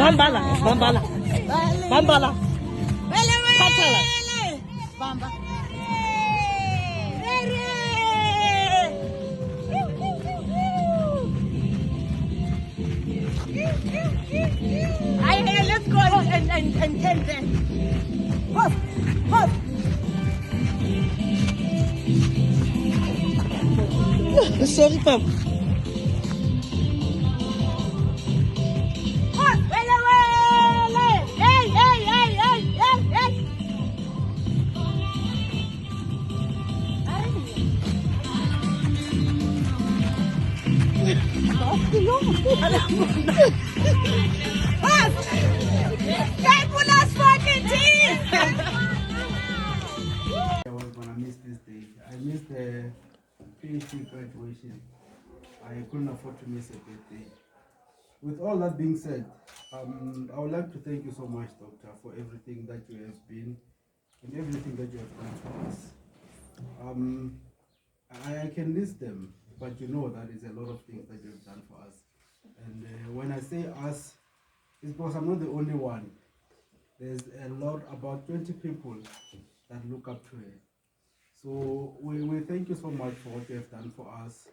Bambala. Patala. Bamba. Let's go and tend them. Hop, hop. Sorry, Pam. I was gonna miss this day. I missed the PhD graduation. I couldn't afford to miss a birthday. With all that being said, I would like to thank you so much, Doctor, for everything that you have been and everything that you have done for us. I can list them, but you know that is a lot of things that you have done for us. And when I say us, it's because I'm not the only one. There's a lot, about 20 people that look up to her. So we thank you so much for what you have done for us.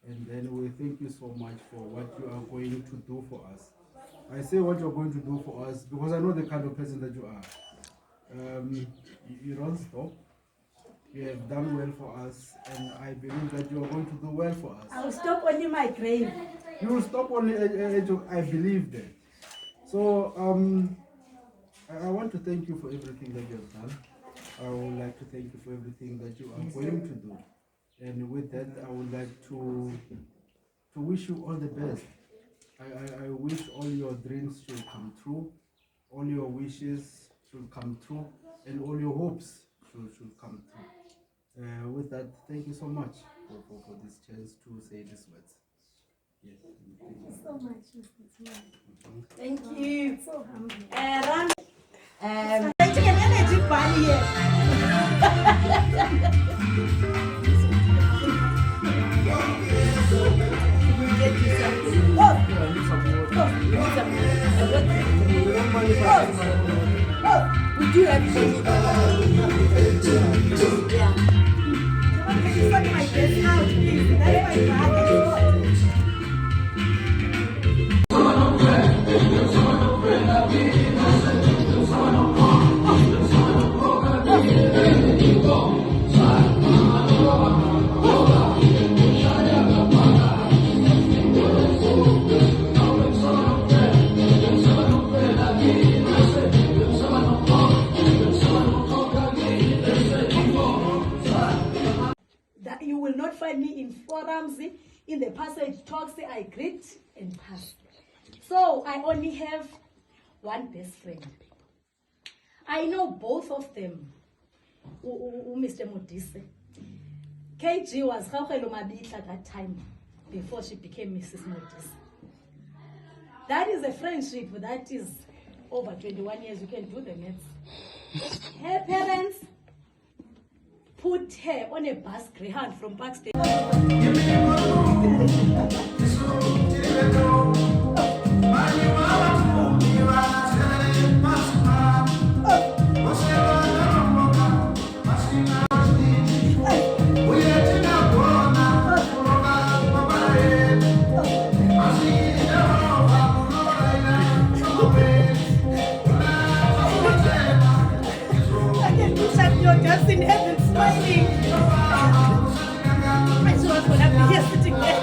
And then we thank you so much for what you are going to do for us. I say what you're going to do for us because I know the kind of person that you are. You don't stop. You have done well for us, and I believe that you are going to do well for us. I will stop only my grave. You will stop only at age of, I believe that. So I want to thank you for everything that you have done. I would like to thank you for everything that you are going to do. And with that, I would like to wish you all the best. I wish all your dreams should come true, all your wishes should come true, and all your hopes should come true. With that, thank you so much for this chance to say these words. Yes. Thank you so much, Mr. Smith. Thank you. So humble. Taking an energy body here. We do everything. Yeah. Can you sort my dress out, please? That's my bag. You will not find me in forums, in the passage talks, I greet and pass. So I only have one best friend. I know both of them. Mr. Modise. KG was Rauchelo Mabitla at that time, before she became Mrs. Modise. That is a friendship that is over 21 years. You can do the maths. Her parents put her on a bus Greyhound from Park Station. Just in heaven smiling. I saw us when I'm here sitting there.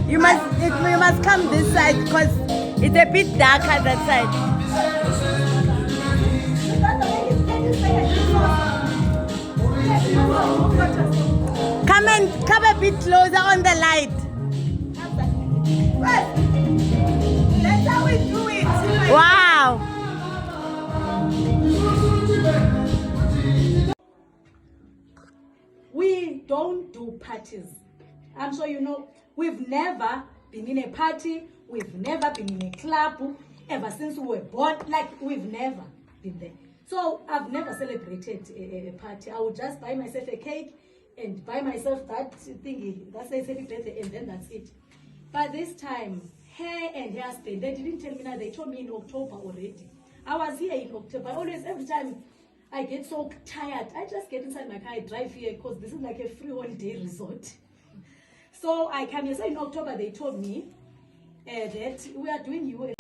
You must come this side because it's a bit darker that side. Come a bit closer on the light. That's how we do it. Wow. We don't do parties. I'm sure you know, we've never been in a party, we've never been in a club, ever since we were born, like we've never been there. So I've never celebrated a party. I would just buy myself a cake and buy myself that thingy that says happy birthday, and then that's it. But this time, her and her husband, they didn't tell me now, they told me in October already. I was here in October. Always, every time I get so tired, I just get inside my car, I drive here because this is like a free holiday resort. So I come here. So in October, they told me that we are doing you in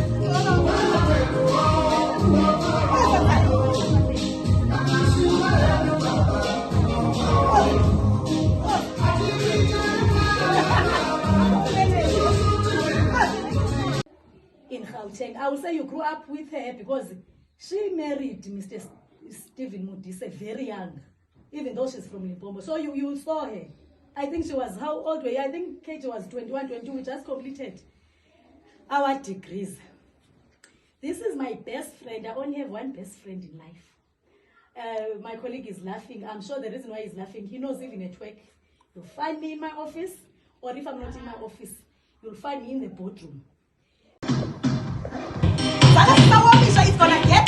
Gauteng. I will say you grew up with her because she married Mr. Stephen Modise very young, even though she's from Limpopo. So you saw her. I think she was, how old were you? I think Kate was 21, 22. We just completed our degrees. This is my best friend. I only have one best friend in life. My colleague is laughing. I'm sure the reason why he's laughing, he knows even at work. You'll find me in my office, or if I'm not in my office, you'll find me in the boardroom. It's gonna get